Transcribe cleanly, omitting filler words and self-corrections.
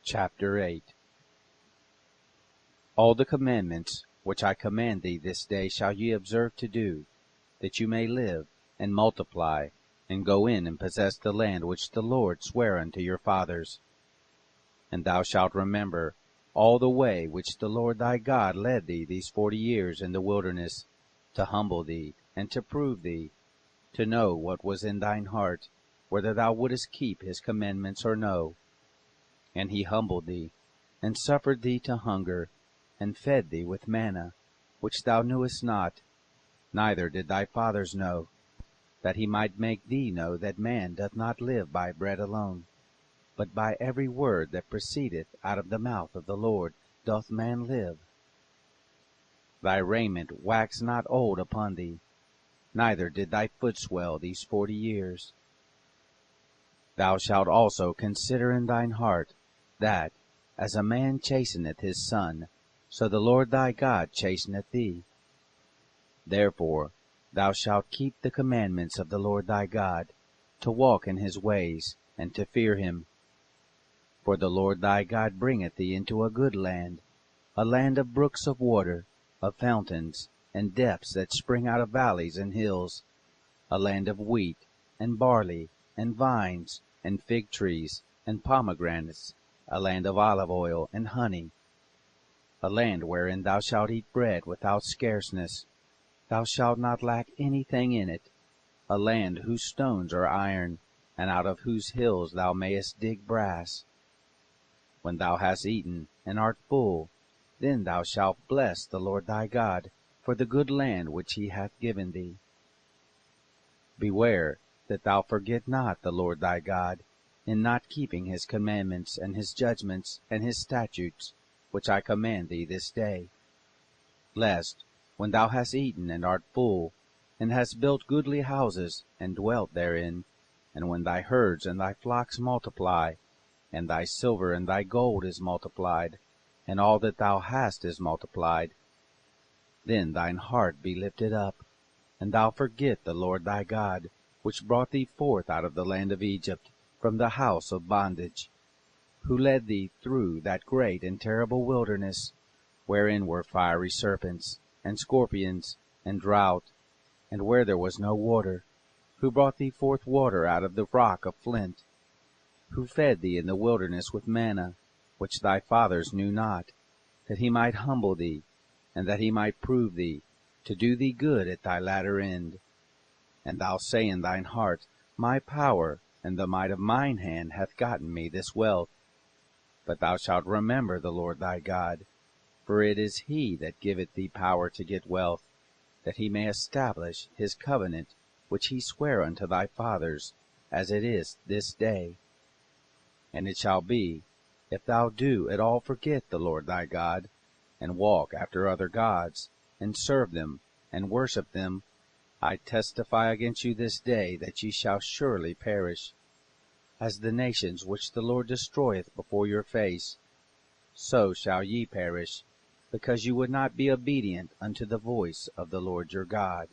Chapter 8. All the commandments which I command thee this day shall ye observe to do, that you may live, and multiply, and go in and possess the land which the Lord sware unto your fathers. And thou shalt remember all the way which the Lord thy God led thee these 40 years in the wilderness, to humble thee, and to prove thee, to know what was in thine heart, whether thou wouldest keep his commandments or no. And he humbled thee, and suffered thee to hunger, and fed thee with manna, which thou knewest not, neither did thy fathers know, that he might make thee know that man doth not live by bread alone, but by every word that proceedeth out of the mouth of the Lord doth man live. Thy raiment waxed not old upon thee, neither did thy foot swell these 40 years. Thou shalt also consider in thine heart, that, as a man chasteneth his son, so the Lord thy God chasteneth thee. Therefore thou shalt keep the commandments of the Lord thy God, to walk in his ways, and to fear him. For the Lord thy God bringeth thee into a good land, a land of brooks of water, of fountains, and depths that spring out of valleys and hills, a land of wheat, and barley, and vines, and fig trees, and pomegranates, a land of olive oil and honey, a land wherein thou shalt eat bread without scarceness, thou shalt not lack anything in it, a land whose stones are iron, and out of whose hills thou mayest dig brass. When thou hast eaten and art full, then thou shalt bless the Lord thy God for the good land which he hath given thee. Beware that thou forget not the Lord thy God, in not keeping his commandments, and his judgments, and his statutes, which I command thee this day. Lest, when thou hast eaten and art full, and hast built goodly houses, and dwelt therein, and when thy herds and thy flocks multiply, and thy silver and thy gold is multiplied, and all that thou hast is multiplied, then thine heart be lifted up, and thou forget the Lord thy God, which brought thee forth out of the land of Egypt, from the house of bondage, who led thee through that great and terrible wilderness, wherein were fiery serpents, and scorpions, and drought, and where there was no water, who brought thee forth water out of the rock of flint, who fed thee in the wilderness with manna, which thy fathers knew not, that he might humble thee, and that he might prove thee, to do thee good at thy latter end. And thou say in thine heart, My power and the might of mine hand hath gotten me this wealth. But thou shalt remember the Lord thy God, for it is he that giveth thee power to get wealth, that he may establish his covenant, which he sware unto thy fathers, as it is this day. And it shall be, if thou do at all forget the Lord thy God, and walk after other gods, and serve them, and worship them, I testify against you this day that ye shall surely perish. As the nations which the Lord destroyeth before your face, so shall ye perish, because you would not be obedient unto the voice of the Lord your God.